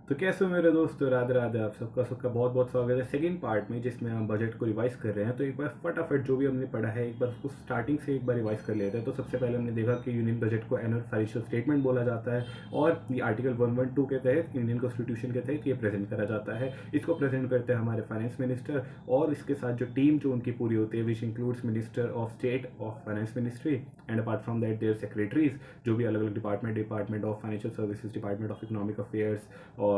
तो कैसे हो मेरे दोस्त, राधे राधे। आप सबका सबका बहुत बहुत स्वागत है सेकंड पार्ट में, जिसमें हम बजट को रिवाइज कर रहे हैं। तो एक बार फटाफट जो भी हमने पढ़ा है एक बार उसको स्टार्टिंग से एक बार रिवाइज कर लेते हैं। तो सबसे पहले हमने देखा कि यूनियन बजट को एनुअल फाइनेंशियल स्टेटमेंट बोला जाता है और ये आर्टिकल 112 के तहत इंडियन कॉन्स्टिट्यूशन के तहत ये प्रेजेंट करा जाता है। इसको प्रेजेंट करते हैं हमारे फाइनेंस मिनिस्टर और इसके साथ जो टीम जो उनकी पूरी होती है, which includes minister of state of finance ministry and apart from that their secretaries, जो भी अलग अलग department of financial services, department of economic affairs और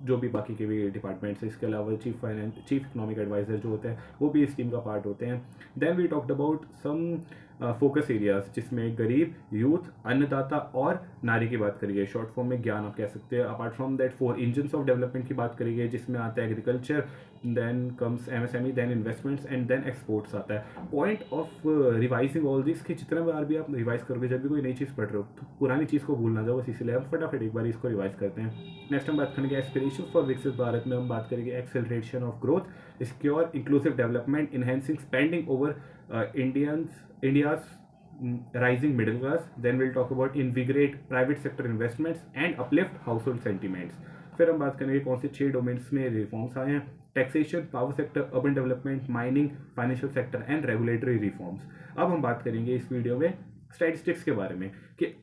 जो भी बाकी के भी डिपार्टमेंट्स हैं। इसके अलावा चीफ इकोनॉमिक एडवाइजर जो होते हैं वो भी इस टीम का पार्ट होते हैं। Then we talked about some focus areas, जिसमें गरीब, यूथ, अन्नदाता और नारी की बात करी गई। शॉर्ट फॉर्म में ज्ञान आप कह सकते हैं। Apart from that 4 engines of development की बात करी गई, जिसमें आता है agriculture, then comes MSME, then investments and then exports आता है। Point of revising all this कि जितना बार भी आप रिवाइज करोगे, जब भी कोई नई चीज़ पढ़ रहे हो तो पुरानी चीज़ को भूल ना जाओ, बस इसलिए हम फटाफट एक बार इसको रिवाइज करते हैं। नेक्स्ट हम बात करेंगे एस्पिरेशन फॉर विकसित भारत में। हम बात करेंगे acceleration of growth, secure inclusive development, enhancing spending over India's rising middle class. Then we'll talk about invigorate private sector investments and uplift household sentiments. फिर हम बात करेंगे कौन से 6 डोमेन्स में रिफॉर्म्स आए हैं। Taxation, power sector, urban development, mining, financial sector and regulatory reforms. अब हम बात करेंगे इस वीडियो में स्टैटिस्टिक्स के बारे में कि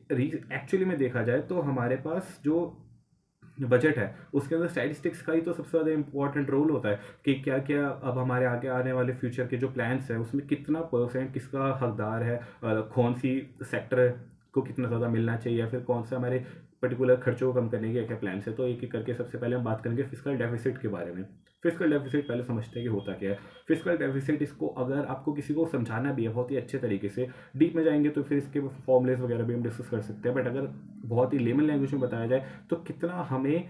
एक्चुअली में देखा जाए तो हमारे पास जो बजट है उसके अंदर स्टैटिस्टिक्स का ही तो सबसे ज़्यादा इंपॉर्टेंट रोल होता है कि क्या क्या अब हमारे आगे आने वाले फ्यूचर के जो प्लान्स हैं उसमें कितना परसेंट किसका हकदार है, कौन सी सेक्टर को कितना ज़्यादा मिलना चाहिए, या फिर कौन सा हमारे पर्टिकुलर खर्चों को कम करने के क्या प्लान्स है। तो एक एक करके सबसे पहले हम बात करेंगे फिस्कल डेफिसिट के बारे में। फिस्कल डेफिसिट पहले समझते हैं कि होता क्या है। फिस्कल डेफिसिट, इसको अगर आपको किसी को समझाना भी है बहुत ही अच्छे तरीके से, डीप में जाएंगे तो फिर इसके फॉर्मुलेस वगैरह भी हम डिस्कस कर सकते हैं। बट अगर बहुत ही लेमन लैंग्वेज में बताया जाए तो कितना हमारे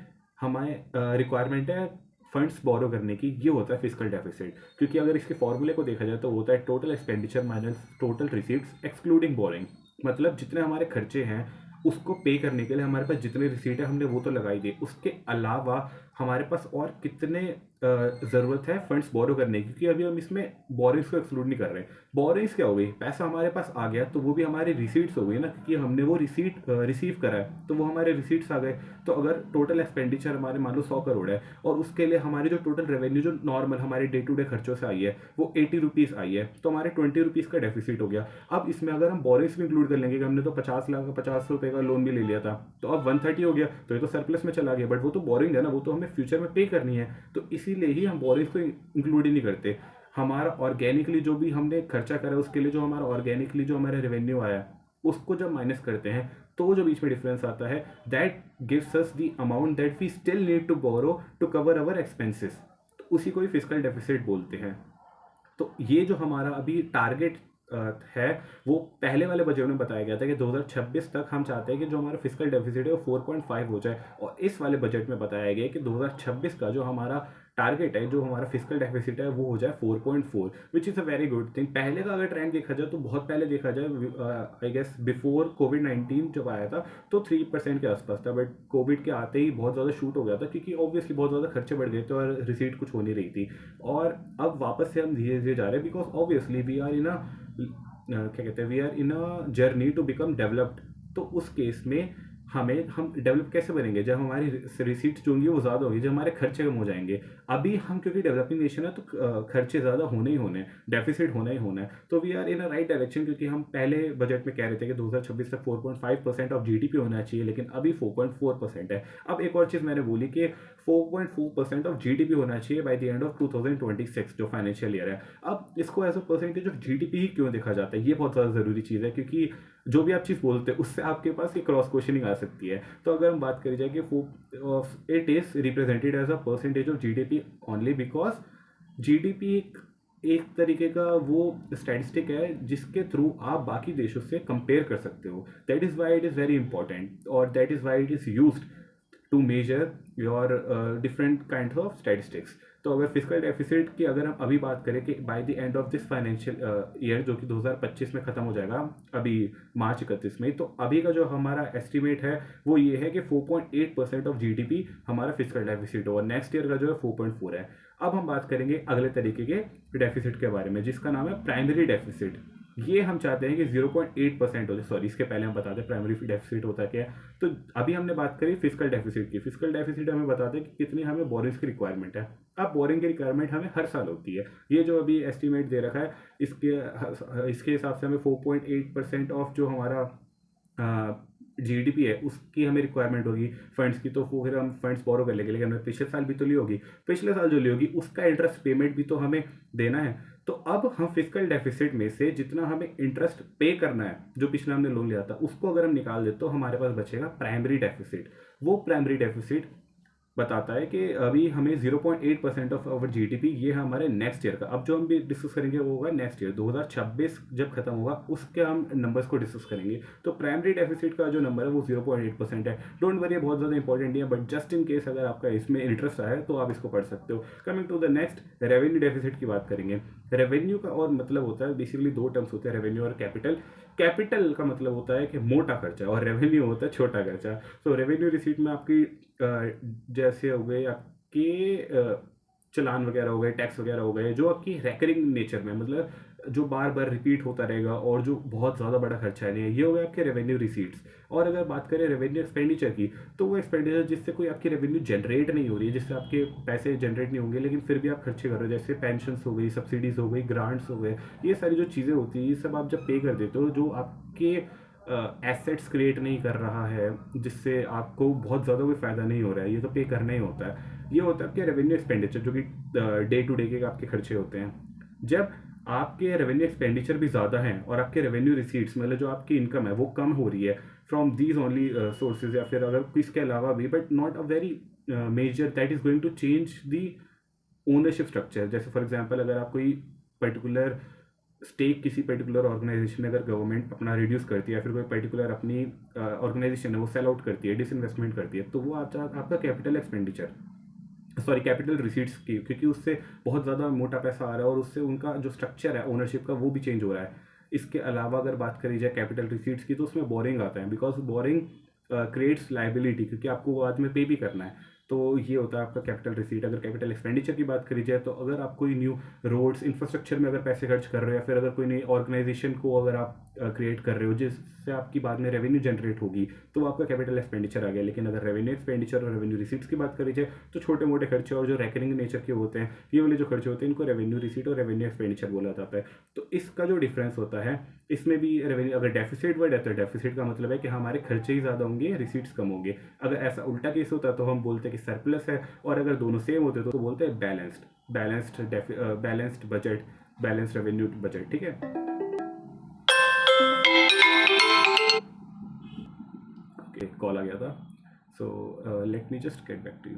रिक्वायरमेंट है फंड्स बोरो करने की, ये होता है फिस्कल डेफिसिट। क्योंकि अगर इसके फॉर्मूले को देखा जाए तो होता है total expenditure minus total receipts excluding boring. मतलब जितने हमारे खर्चे हैं उसको पे करने के लिए हमारे पास जितने रिसीट है हमने वो तो लगाई दी, उसके अलावा हमारे पास और कितने ज़रूरत है फंड्स बोरो करने की, क्योंकि अभी हम इसमें बोरिंग्स को एक्सक्लूड नहीं कर रहे हैं। बोरिंग्स क्या हो गई, पैसा हमारे पास आ गया तो वो भी हमारे रिसीट्स हो गई ना, क्योंकि हमने वो रिसीव करा है तो वो हमारे रिसीट्स आ गए। तो अगर टोटल एक्सपेंडिचर हमारे मान लो 100 करोड़ है और उसके लिए हमारी जो टोटल रेवेन्यू जो नॉर्मल हमारे डे टू डे खर्चों से आई है वो 80 रुपीज़ आई है, तो हमारे 20 रुपीज़ का डेफिसिट हो गया। अब इसमें अगर हम बोरिंग्स भी इंक्लूड कर लेंगे कि हमने तो 50 रुपये का लोन भी ले लिया था, तो अब 130 हो गया, तो ये तो सरप्लस में चला गया, बट वो तो बोरिंग है ना, वो तो हमें फ्यूचर में पे करनी है। तो इसीलिए ही हम बोरिंग्स को इंक्लूड ही नहीं करते। हमारा ऑर्गेनिकली जो भी हमने खर्चा करा उसके लिए जो हमारा ऑर्गेनिकली जो हमारा रेवेन्यू आया उसको जब माइनस करते हैं तो जो बीच में डिफरेंस आता है, that gives us the amount that we still need to borrow to cover our expenses. तो उसी को ही फिस्कल डेफिसिट बोलते हैं। तो ये जो हमारा अभी टारगेट है वो पहले वाले बजट में बताया गया था कि 2026 तक हम चाहते हैं कि जो हमारा फिस्कल डेफिसिट है वो 4.5 हो जाए, और इस वाले बजट में बताया गया कि 2026 का जो हमारा टारगेट है, जो हमारा फिस्कल डेफिसिट है वो हो जाए 4.4, which is a very good thing. पहले का अगर ट्रेंड देखा जाए तो बहुत पहले देखा जाए, आई गेस बिफोर कोविड-19 जब आया था तो 3% के आसपास था, बट कोविड के आते ही बहुत ज़्यादा शूट हो गया था, क्योंकि ऑब्वियसली बहुत ज़्यादा खर्चे बढ़ गए थे और रिसीट कुछ हो नहीं रही थी। और अब वापस से हम धीरे धीरे जा रहे हैं, because obviously we are in क्या कहते हैं, we are in a journey to become developed. तो उस केस में हम डेवलप कैसे बनेंगे, जब हमारी रिसीट्स जो होंगी वो ज़्यादा होगी, जब हमारे खर्चे कम हो जाएंगे। अभी हम क्योंकि डेवलपिंग नेशन है तो खर्चे ज़्यादा होने ही होने हैं, डेफिसिट होना ही होना है। तो we are in a right direction, क्योंकि हम पहले बजट में कह रहे थे कि 2026 तक 4.5% ऑफ जीडीपी होना चाहिए, लेकिन अभी 4.4% है। अब एक और चीज़ मैंने बोली कि 4.4% ऑफ जीडीपी होना चाहिए बाय द एंड ऑफ 2026 जो फाइनेंशियल ईयर है। अब इसको as a percentage of GDP ही क्यों देखा जाता है, ये बहुत ज़्यादा ज़रूरी चीज़ है, क्योंकि जो भी आप चीज़ बोलते हैं उससे आपके पास ये क्रॉस क्वेश्चनिंग आ सकती है। तो अगर हम बात करी जाए कि it is represented as a percentage of GDP only because GDP एक तरीके का वो स्टैटिस्टिक है जिसके थ्रू आप बाकी देशों से कंपेयर कर सकते हो। That is why it is very important, और that is why it is used to measure your different kind of statistics. तो अगर फिजिकल डेफिसिट की अगर हम अभी बात करें कि by the end of this financial year जो कि 2025 में ख़त्म हो जाएगा अभी मार्च 31 में, तो अभी का जो हमारा एस्टिमेट है वो ये है कि 4.8% ऑफ जीडीपी हमारा फिजिकल डेफिसिट होगा। नेक्स्ट ईयर का जो है 4.4 है। अब हम बात करेंगे अगले तरीके के डेफिसिट के बारे में, जिसका नाम है प्राइमरी डेफिसिट। ये हम चाहते हैं कि 0.8% हो जाए। सॉरी, इसके पहले हम बताते हैं प्राइमरी डेफिसिट होता क्या है। तो अभी हमने बात करी फिजिकल डेफिसिट की। फिजिकल डेफिसिट हमें बताते हैं कि कितनी हमें बोरिंग्स की रिक्वायरमेंट है। अब बोरिंग की रिक्वायरमेंट हमें हर साल होती है। ये जो अभी एस्टिमेट दे रखा है, इसके हिसाब से हमें 4.8% ऑफ जो हमारा जीडीपी है उसकी हमें रिक्वायरमेंट होगी फंड्स की। तो वो फिर हम फंड्स बोरो कर लेंगे, लेकिन हमने पिछले साल भी तो ली होगी, पिछले साल जो ली होगी उसका इंटरेस्ट पेमेंट भी तो हमें देना है। तो अब हम फिजिकल डेफिसिट में से जितना हमें इंटरेस्ट पे करना है, जो पिछला हमने लोन लिया था, उसको अगर हम निकाल दे तो हमारे पास बचेगा प्राइमरी डेफिसिट। वो प्राइमरी डेफिसिट बताता है कि अभी हमें 0.8% ऑफ आवर जीडीपी, ये हमारे नेक्स्ट ईयर का, अब जो हम भी डिस्कस करेंगे वो होगा नेक्स्ट ईयर 2026 जब खत्म होगा उसके हम नंबर्स को डिस्कस करेंगे। तो प्राइमरी डेफिसिट का जो नंबर है वो 0.8% है। डोंट वरी, बहुत ज़्यादा इंपॉर्टेंट नहीं है, बट जस्ट इन केस अगर आपका इसमें इंटरेस्ट आया है तो आप इसको पढ़ सकते हो। Coming to the next, revenue deficit की बात करेंगे। रेवेन्यू का और मतलब होता है, बेसिकली दो टर्म्स होते हैं, रेवेन्यू और कैपिटल। कैपिटल का मतलब होता है कि मोटा खर्चा, और रेवेन्यू होता है छोटा खर्चा। तो रेवेन्यू रिसीट में आपकी जैसे हो गए आपके चलान वगैरह हो गए, टैक्स वगैरह हो गए, जो आपकी रैकरिंग नेचर में, मतलब जो बार बार रिपीट होता रहेगा और जो बहुत ज़्यादा बड़ा खर्चा नहीं है, ये हो गया आपके रेवेन्यू रिसीट्स। और अगर बात करें रेवेन्यू एक्सपेंडिचर की, तो वो एक्सपेंडिचर जिससे कोई आपकी रेवेन्यू जनरेट नहीं हो रही है, जिससे आपके पैसे जनरेट नहीं होंगे लेकिन फिर भी आप खर्चे कर रहे हो, जैसे पेंशन हो गई, सब्सिडीज़ हो गई, ग्रांट्स हो गए, ये सारी जो चीज़ें होती हैं, ये सब आप जब पे कर देते हो, जो आपके एसेट्स क्रिएट नहीं कर रहा है, जिससे आपको बहुत ज़्यादा कोई फ़ायदा नहीं हो रहा है, ये तो पे करना ही होता है। ये होता है आपके रेवेन्यू एक्सपेंडिचर, जो कि डे टू डे के आपके खर्चे होते हैं। जब आपके रेवेन्यू एक्सपेंडिचर भी ज़्यादा हैं और आपके रेवेन्यू रिसीट्स, मतलब जो आपकी इनकम है वो कम हो रही है फ्रॉम दीज ओनली सोर्सेज, या फिर अगर इसके अलावा भी, but not a very major that is going to change the ownership structure. जैसे फॉर एग्जांपल, अगर आप कोई पर्टिकुलर स्टेक किसी पर्टिकुलर ऑर्गेनाइजेशन में अगर गवर्नमेंट अपना रिड्यूस करती है, या फिर कोई पर्टिकुलर अपनी ऑर्गेनाइजेशन है वो सेल आउट करती है, डिसइन्वेस्टमेंट करती है, तो वो आपका capital expenditure, sorry capital receipts की, क्योंकि उससे बहुत ज़्यादा मोटा पैसा आ रहा है और उससे उनका जो स्ट्रक्चर है ओनरशिप का वो भी चेंज हो रहा है। इसके अलावा अगर बात करी जाए कैपिटल रिसीट्स की, तो उसमें बोरिंग आता है, बिकॉज बोरिंग क्रिएट्स लाइबिलिटी, क्योंकि आपको वो बाद में पे भी करना है। तो ये होता है आपका कैपिटल रिसीट। अगर कैपिटल एक्सपेंडिचर की बात करी जाए, तो अगर आप कोई न्यू रोड्स इंफ्रास्ट्रक्चर में अगर पैसे खर्च कर रहे हो, या फिर अगर कोई नई ऑर्गेनाइजेशन को अगर आप क्रिएट कर रहे हो जिससे आपकी बाद में रेवेन्यू जनरेट होगी, तो वो आपका कैपिटल एक्सपेंडिचर आ गया। लेकिन अगर रेवेन्यू एक्सपेंडिचर और रेवेन्यू रिसीट्स की बात करी जाए, तो छोटे मोटे खर्चे और जो रैकरिंग नेचर के होते हैं, ये वाले जो खर्चे होते हैं, इनको रेवेन्यू रिसीट और रेवेन्यू एक्सपेंडिचर बोला जाता है। तो इसका जो डिफरेंस होता है, इसमें भी रेवेन्यू, अगर डेफिसिट वर्ड है तो डेफिसिट का मतलब है कि हमारे खर्चे ही ज़्यादा होंगे, रिसीट्स कम होंगे। अगर ऐसा उल्टा केस होता है तो हम बोलते हैं कि सरप्लस है, और अगर दोनों सेम होते तो बोलते हैं balanced budget, balanced revenue budget. ठीक है, ओके, कॉल आ गया था, so let me just get back to you.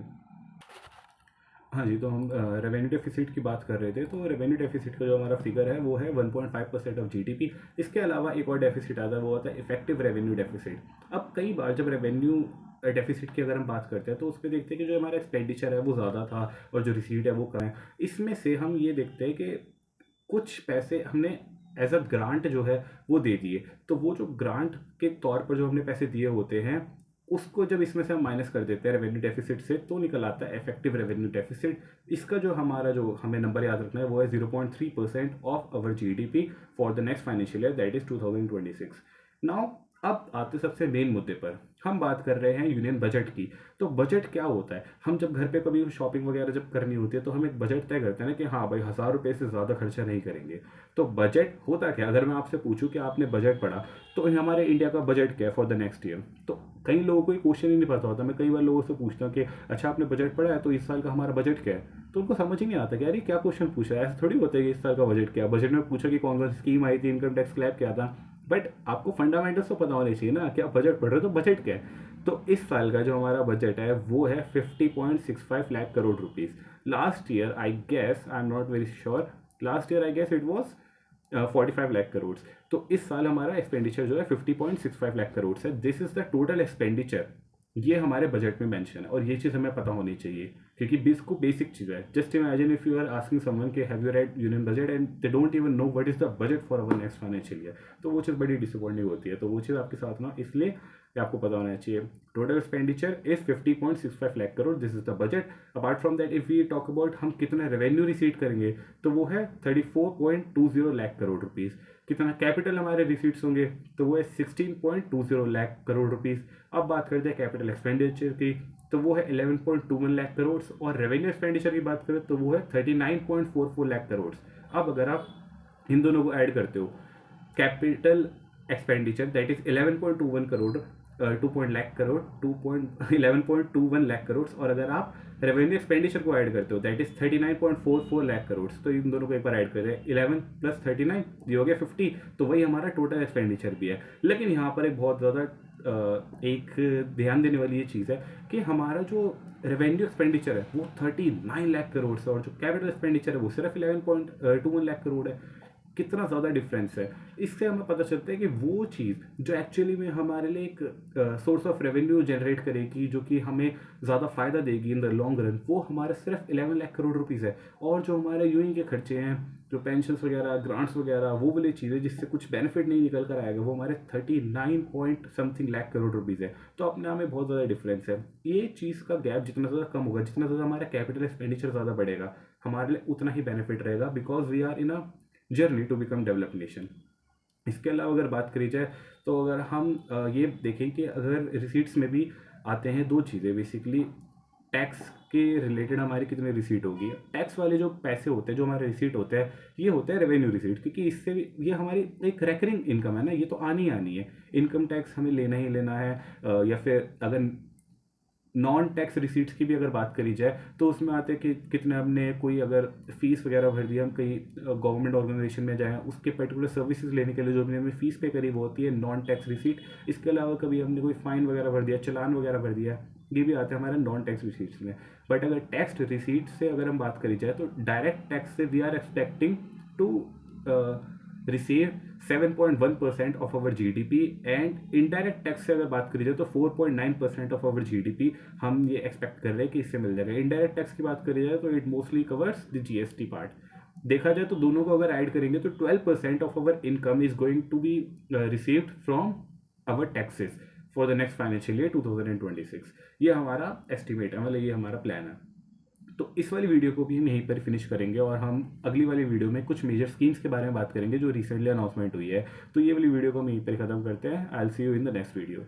हाँ जी, तो हम रेवेन्यू डेफिसिट की बात कर रहे थे। तो रेवेन्यू डेफिसिट का जो हमारा फिगर है वो है 1.5% ऑफ जीडीपी। इसके अलावा एक और डेफिसिट आता है, वो होता है इफेक्टिव रेवेन्यू डेफिसिट। अब कई बार जब रेवेन्यू डेफिसिट की अगर हम बात करते हैं, तो उस पर देखते हैं कि जो हमारा एक्सपेंडिचर है वो ज़्यादा था और जो रिसीट है वो कम है। इसमें से हम ये देखते हैं कि कुछ पैसे हमने एज अ ग्रांट जो है वो दे दिए, तो वो जो ग्रांट के तौर पर जो हमने पैसे दिए होते हैं, उसको जब इसमें से हम माइनस कर देते हैं रेवेन्यू डेफिसिट से, तो निकल आता है इफेक्टिव रेवेन्यू डेफिसिट। इसका जो हमारा जो हमें नंबर याद रखना है वो है 0.3% of our GDP for the next financial year, that is 2026। Now अब आते सबसे मेन मुद्दे पर, हम बात कर रहे हैं यूनियन बजट की। तो बजट क्या होता है? हम जब घर पे कभी शॉपिंग वगैरह जब करनी होती है, तो हम एक बजट तय करते हैं ना कि हाँ भाई 1000 रुपये से ज़्यादा खर्चा नहीं करेंगे। तो बजट होता क्या? अगर मैं आपसे पूछूं कि आपने बजट पढ़ा, तो हमारे इंडिया का बजट क्या है फॉर द नेक्स्ट ईयर, तो कई लोगों को ये क्वेश्चन ही नहीं पता होता। मैं कई बार लोगों से पूछता हूँ कि अच्छा आपने बजट पढ़ा है, तो इस साल का हमारा बजट क्या है, तो उनको समझ ही नहीं आता कि यार ये क्या क्वेश्चन पूछा है। ऐसा थोड़ी होता है कि इस साल का बजट क्या है। बजट में पूछा कि कौन कौन सी स्कीम आई थी, इनकम टैक्स स्लैब क्या था, बट आपको फंडामेंटल्स तो पता होने चाहिए ना कि आप बजट पढ़ रहे हो तो बजट क्या है। तो इस साल का जो हमारा बजट है वो है 50.65 lakh crore rupees. Last year I guess, I am not very sure, last year I guess it was 45 lakh crore. तो इस साल हमारा एक्सपेंडिचर जो है 50.65 लाख करोड़ है। This is the total expenditure, ये हमारे बजट में मेंशन है, और ये चीज़ हमें पता होनी चाहिए क्योंकि को बेसिक चीज़ है। Just imagine if you are asking someone के have you read union budget and they don't even know what is the budget for our next financial year, तो वो चीज़ बड़ी डिसअपॉइंटिंग होती है। तो वो चीज़ आपके साथ ना, इसलिए कि आपको पता होना चाहिए। Total expenditure is 50.65 lakh crore, this is the budget. Apart from that if we talk about हम कितना रेवेन्यू रिसीट करेंगे, तो वो है 34.20 लाख करोड़ रुपीज़। कितना कैपिटल हमारे रिसीट्स होंगे, तो वो है 16.20 लाख करोड़ रुपीज़। अब बात करते हैं कैपिटल एक्सपेंडिचर की, तो वो है 11.21 लाख करोड़, और रेवेन्यू एक्सपेंडिचर की बात करें तो वो है 39.44 लाख करोड़। अब अगर आप इन दोनों को ऐड करते हो, capital expenditure that is 11.21 crore, 11.21 lakh crore, और अगर आप रेवेन्यू एक्सपेंडिचर को ऐड करते हो दैट इज 39.44 लाख करोड़, तो इन दोनों को एक बार ऐड करते हैं, 11 + 39 ये हो गया 50, तो वही हमारा टोटल एक्सपेंडिचर भी है। लेकिन यहाँ पर एक बहुत ज़्यादा एक ध्यान देने वाली ये चीज़ है कि हमारा जो रेवेन्यू एक्सपेंडिचर है वो 39 लाख करोड़ से, और जो कैपिटल एक्सपेंडिचर है वो सिर्फ 11.21 लाख करोड़ है। कितना ज़्यादा डिफरेंस है। इससे हमें पता चलता है कि वो चीज़ जो एक्चुअली में हमारे लिए एक सोर्स ऑफ रेवेन्यू जनरेट करेगी, जो कि हमें ज़्यादा फ़ायदा देगी इन द लॉन्ग रन, वो हमारे सिर्फ 11 लाख करोड़ रुपीज़ है। और जो हमारे यूं के खर्चे हैं, जो पेंशन्स वगैरह, ग्रांट्स वगैरह, वो वाली चीज़ें जिससे कुछ बेनिफिट नहीं निकल कर आएगा, वो हमारे 39 point something lakh crore rupees है। तो अपने आप में बहुत ज़्यादा डिफरेंस है। ये चीज़ का गैप जितना ज़्यादा कम होगा, जितना ज़्यादा हमारा कैपिटल एक्सपेंडिचर ज़्यादा बढ़ेगा, हमारे लिए उतना ही बेनिफिट रहेगा, because we are in a journey to become develop nation. इसके अलावा अगर बात करी जाए तो अगर हम ये देखें कि अगर रिसीट्स में भी आते हैं दो चीज़ें बेसिकली, टैक्स के रिलेटेड हमारी कितनी रिसीट होगी। टैक्स वाले जो पैसे होते हैं, जो हमारे रिसीट होते हैं, ये होते हैं रेवेन्यू रिसीट, क्योंकि इससे ये हमारी एक रेकरिंग इनकम है ना, ये तो आनी ही आनी है। इनकम टैक्स हमें लेना ही लेना है, या फिर अगर नॉन टैक्स रिसीट्स की भी अगर बात करी जाए तो उसमें आते हैं कि कितने हमने कोई अगर फीस वगैरह भर दिया, हम कहीं गवर्नमेंट ऑर्गेनाइजेशन में जाएँ, उसके पर्टिकुलर सर्विसेज लेने के लिए जो भी हमने फीस पे करी वो होती है नॉन टैक्स रिसीट। इसके अलावा कभी हमने कोई फाइन वगैरह भर दिया, चालान वगैरह भर दिया, ये भी आते हैं हमारे नॉन टैक्स रिसीट्स में। बट अगर टैक्स रिसीट से अगर हम बात करी जाए तो डायरेक्ट टैक्स से we are expecting to receive 7.1% of our GDP, and indirect tax से अगर बात करी जाए तो 4.9% ऑफ आवर जीडीपी हम ये एक्सपेक्ट कर रहे हैं कि इससे मिल जाएगा। इनडायरेक्ट टैक्स की बात करी जाए तो it mostly covers the GST part. देखा जाए तो दोनों को अगर ऐड करेंगे तो 12% of our income is going to be received from our taxes for the next financial year 2026। ये हमारा एस्टिमेट है, मतलब ये हमारा प्लान है। तो इस वाली वीडियो को भी हम यहीं पर फिनिश करेंगे, और हम अगली वाली वीडियो में कुछ मेजर स्कीम्स के बारे में बात करेंगे जो रिसेंटली अनाउंसमेंट हुई है। तो ये वाली वीडियो को हम यहीं पर ख़त्म करते हैं। I will see you in the next video.